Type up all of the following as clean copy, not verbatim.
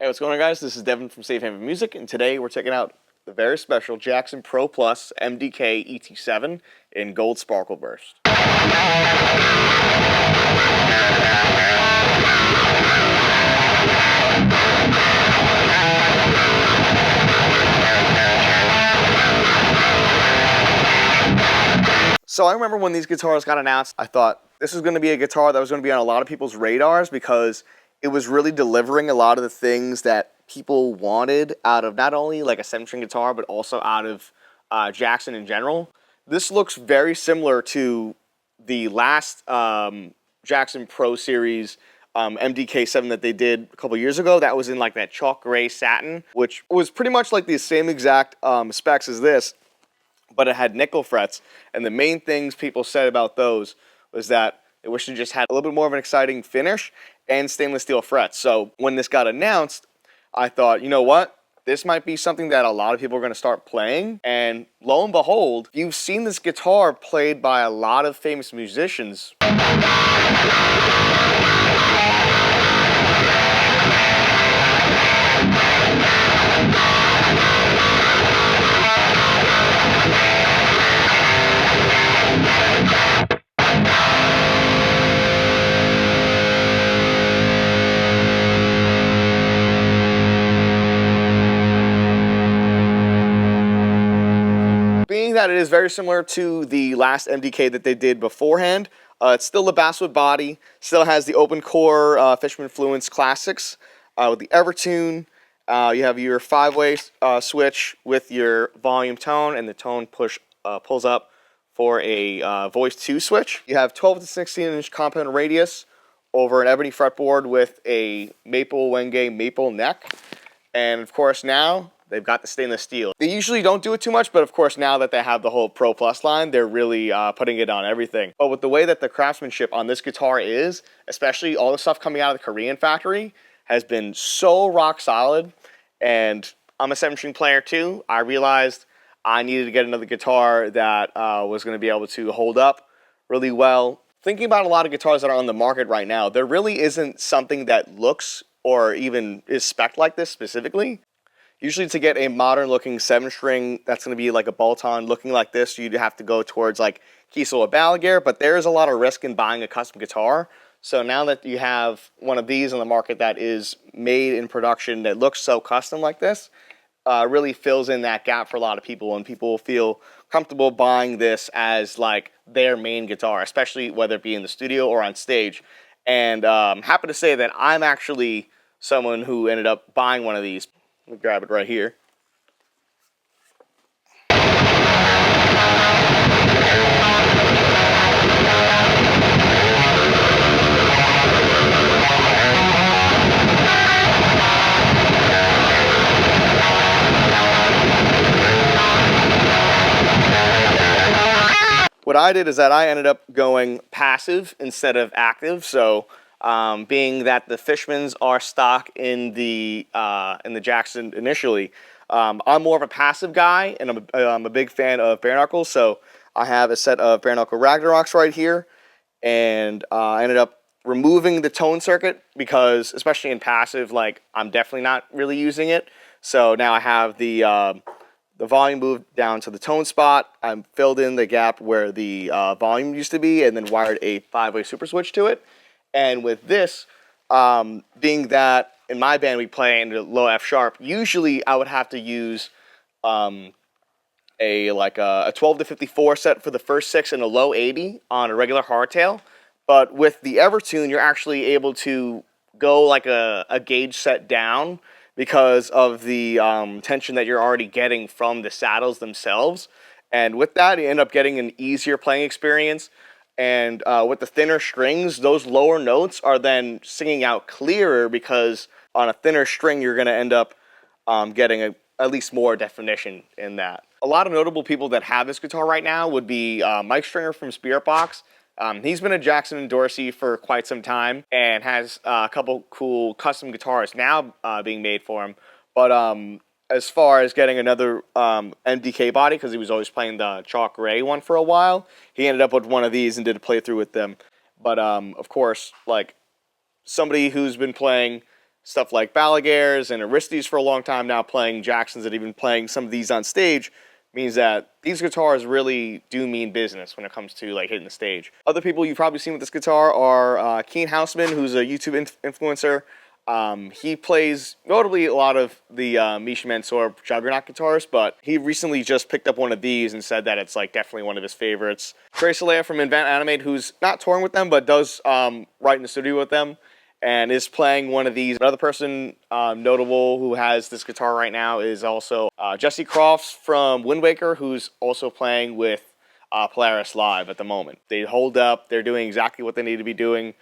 Hey, what's going on, guys? This is Devon from Satin Music, and today we're checking out the very special Jackson Pro Plus MDK ET7 in Gold Sparkle Burst. So I remember when these guitars got announced, I thought this was going to be a guitar that was going to be on a lot of people's radars because it was really delivering a lot of the things that people wanted out of not only like a 7-string guitar, but also out of Jackson in general. This looks very similar to the last Jackson Pro Series MDK7 that they did a couple years ago. That was in like that chalk gray satin, which was pretty much like the same exact specs as this, but it had nickel frets. And the main things people said about those was that they wish it just had a little bit more of an exciting finish and stainless steel frets. So when this got announced, I thought, you know what? This might be something that a lot of people are going to start playing. And lo and behold, you've seen this guitar played by a lot of famous musicians. Being that it is very similar to the last MDK that they did beforehand, it's still the basswood body, still has the open core Fishman Fluence Classics with the EverTune. You have your 5-way switch with your volume tone, and the tone pulls up for a voice 2 switch. You have 12 to 16-inch compound radius over an ebony fretboard with a maple Wenge maple neck, and of course now they've got the stainless steel. They usually don't do it too much, but of course now that they have the whole Pro Plus line, they're really putting it on everything. But with the way that the craftsmanship on this guitar is, especially all the stuff coming out of the Korean factory, has been so rock solid. And I'm a 7-string player too. I realized I needed to get another guitar that was going to be able to hold up really well. Thinking about a lot of guitars that are on the market right now, there really isn't something that looks or even is spec'd like this specifically. Usually to get a modern looking 7-string that's going to be like a bolt-on looking like this, you'd have to go towards like Kiesel or Balaguer, but there is a lot of risk in buying a custom guitar. So now that you have one of these on the market that is made in production that looks so custom like this, really fills in that gap for a lot of people, and people feel comfortable buying this as like their main guitar, especially whether it be in the studio or on stage. And happy to say that I'm actually someone who ended up buying one of these. Let me grab it right here. What I did is that I ended up going passive instead of active. So being that the Fishmans are stock in the Jackson initially, I'm more of a passive guy, and I'm a big fan of bare knuckles. So I have a set of bare knuckle Ragnaroks right here, and I ended up removing the tone circuit because, especially in passive, like I'm definitely not really using it. So now I have the volume moved down to the tone spot. I filled in the gap where the volume used to be, and then wired a 5-way super switch to it. And with this, being that in my band we play in the low F sharp, usually I would have to use a 12 to 54 set for the first 6 and a low 80 on a regular hardtail. But with the EverTune, you're actually able to go like a gauge set down because of the tension that you're already getting from the saddles themselves. And with that, you end up getting an easier playing experience. And with the thinner strings, those lower notes are then singing out clearer because on a thinner string, you're going to end up getting at least more definition in that. A lot of notable people that have this guitar right now would be Mike Stringer from Spirit Box. He's been a Jackson endorsee for quite some time and has a couple cool custom guitars now being made for him. But as far as getting another MDK body, because he was always playing the chalk gray one for a while, he ended up with one of these and did a playthrough with them. But of course, like somebody who's been playing stuff like Balagares and Aristes for a long time now, playing Jacksons and even playing some of these on stage, means that these guitars really do mean business when it comes to like hitting the stage. Other people you've probably seen with this guitar are Keen Houseman, who's a YouTube influencer. He plays notably a lot of the Misha Mansour Juggernaut guitars, but he recently just picked up one of these and said that it's like definitely one of his favorites. Trey Solea from Invent Animate, who's not touring with them, but does write in the studio with them, and is playing one of these. Another person notable who has this guitar right now is also Jesse Crofts from Wind Waker, who's also playing with Polaris Live at the moment. They hold up, they're doing exactly what they need to be doing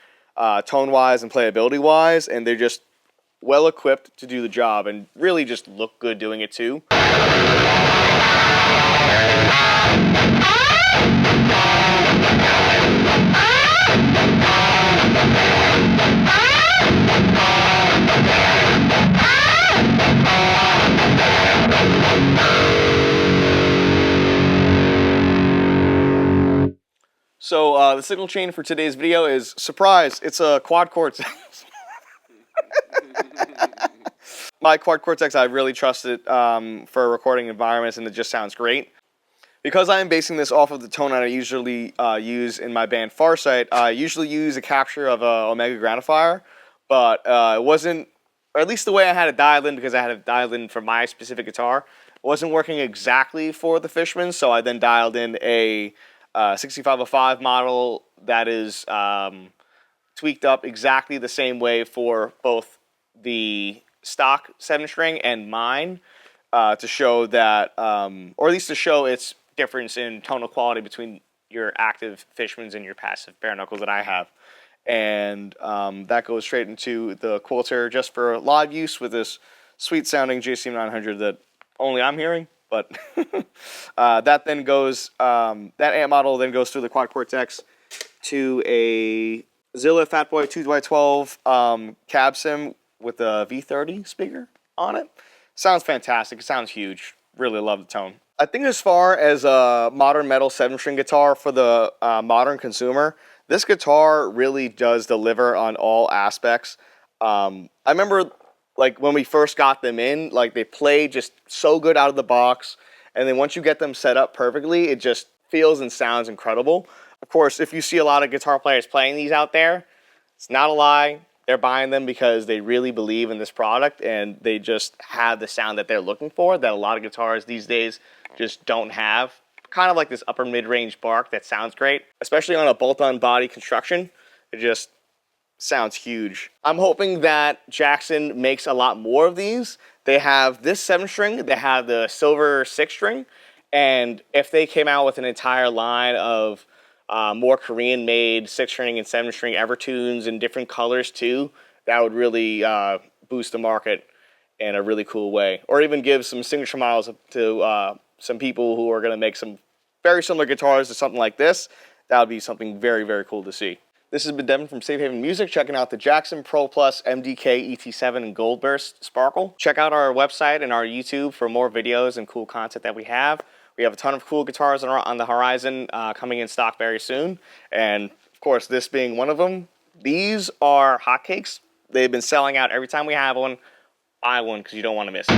tone-wise and playability-wise, and they're just well-equipped to do the job and really just look good doing it too. So the signal chain for today's video is, surprise, it's a quad cortex. My quad cortex, I really trust it for recording environments, and it just sounds great. Because I am basing this off of the tone that I usually use in my band Farsight, I usually use a capture of a Omega Gratifier, but it wasn't, or at least the way I had it dialed in, because I had it dialed in for my specific guitar, it wasn't working exactly for the Fishman, so I then dialed in a 6505 model that is tweaked up exactly the same way for both the stock 7-string and mine to show that, or at least to show its difference in tonal quality between your active Fishmans and your passive bare knuckles that I have. And that goes straight into the quilter just for live use with this sweet sounding JCM 900 that only I'm hearing. But that then goes, that amp model then goes through the quad cortex to a Zilla Fatboy 2x12 cab sim with a V30 speaker on it. Sounds fantastic. It sounds huge. Really love the tone. I think as far as a modern metal 7-string guitar for the modern consumer, this guitar really does deliver on all aspects. I remember like when we first got them in, like they play just so good out of the box, and then once you get them set up perfectly, it just feels and sounds incredible. Of course, if you see a lot of guitar players playing these out there, it's not a lie. They're buying them because they really believe in this product, and they just have the sound that they're looking for that a lot of guitars these days just don't have. Kind of like this upper mid-range bark that sounds great, especially on a bolt-on body construction. It just sounds huge. I'm hoping that Jackson makes a lot more of these. They have this 7-string, they have the silver 6-string, and if they came out with an entire line of more Korean-made 6-string and 7-string EverTunes in different colors too, that would really boost the market in a really cool way. Or even give some signature models to some people who are going to make some very similar guitars to something like this. That would be something very, very cool to see. This has been Devon from Safe Haven Music, checking out the Jackson Pro Plus MDK ET7 and Gold Burst Sparkle. Check out our website and our YouTube for more videos and cool content that we have. We have a ton of cool guitars on the horizon coming in stock very soon. And of course, this being one of them. These are hotcakes. They've been selling out every time we have one. Buy one because you don't want to miss it.